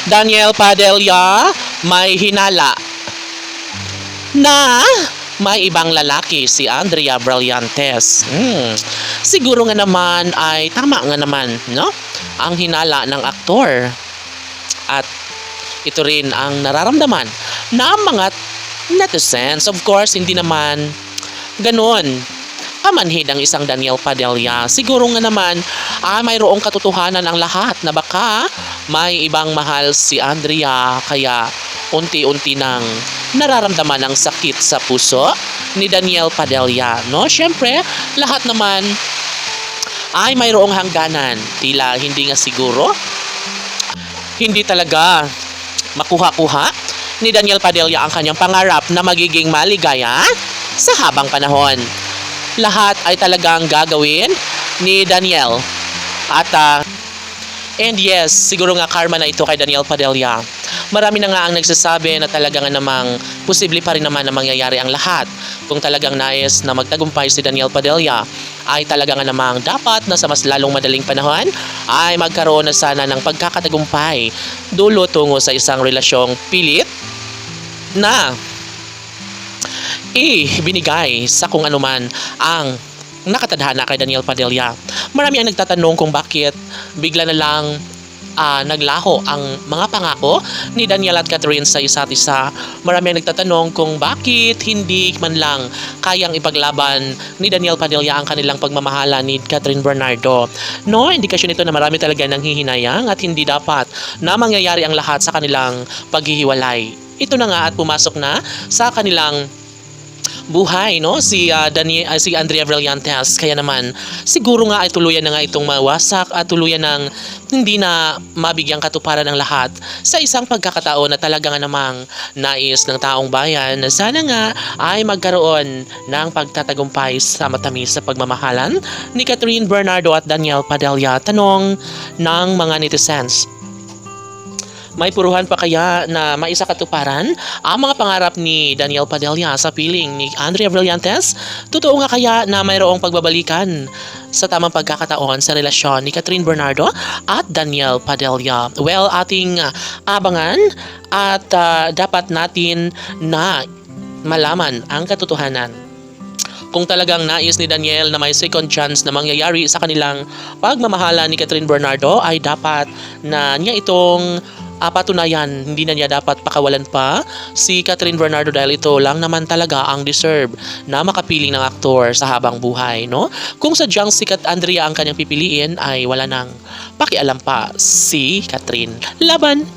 Daniel Padilla may hinala na may ibang lalaki si Andrea Brillantes. Siguro nga naman ay tama nga naman, no? Ang hinala ng aktor. At ito rin ang nararamdaman ng mga netizens. Of course, hindi naman ganun kamanhid ang isang Daniel Padilla. Siguro nga naman mayroong katotohanan ang lahat na baka may ibang mahal si Andrea, kaya unti-unti nang nararamdaman ang sakit sa puso ni Daniel Padilla, no? Syempre, lahat naman ay mayroong hangganan. Tila hindi nga siguro, hindi talaga makuha-kuha ni Daniel Padilla ang kanyang pangarap na magiging maligaya sa habang panahon. Lahat ay talagang gagawin ni Daniel. And yes, siguro nga karma na ito kay Daniel Padilla. Marami na nga ang nagsasabi na talagang namang posible pa rin naman na mangyayari ang lahat. Kung talagang nais na magtagumpay si Daniel Padilla, ay talagang namang dapat na sa mas lalong madaling panahon ay magkaroon na sana ng pagkakatagumpay dulo tungo sa isang relasyong pilit na ibinigay sa kung anuman ang nakatadhana kay Daniel Padilla. Marami ang nagtatanong kung bakit bigla na lang naglaho ang mga pangako ni Daniel at Catherine sa isa't isa. Marami ang nagtatanong kung bakit hindi man lang kayang ipaglaban ni Daniel Padilla ang kanilang pagmamahala ni Catherine Bernardo. No, indikasyon ito na marami talaga nang hihinayang at hindi dapat na mangyayari ang lahat sa kanilang paghihiwalay. Ito na nga at pumasok na sa kanilang buhay, no, si Andrea Brillantes. Kaya naman siguro nga ay tuluyan na nga itong mawasak at tuluyan ng hindi na mabigyang katuparan ng lahat sa isang pagkakataon na talaga nga namang nais ng taong bayan na sana nga ay magkaroon ng pagtatagumpay sa matamis sa pagmamahalan ni Catherine Bernardo at Daniel Padilla. Tanong ng mga netizens, may puruhan pa kaya na maisa katuparan ang mga pangarap ni Daniel Padilla sa piling ni Andrea Brillantes? Totoo nga kaya na mayroong pagbabalikan sa tamang pagkakataon sa relasyon ni Catherine Bernardo at Daniel Padilla? Well, ating abangan at dapat natin na malaman ang katotohanan. Kung talagang nais ni Daniel na may second chance na mangyayari sa kanilang pagmamahala ni Catherine Bernardo, ay dapat na niya itong patunayan. Hindi na niya dapat pakawalan pa si Catherine Bernardo dahil ito lang naman talaga ang deserve na makapiling ng aktor sa habang buhay, no? Kung sadyang si Andrea ang kanyang pipiliin, ay wala nang pakialam pa si Catherine. Laban!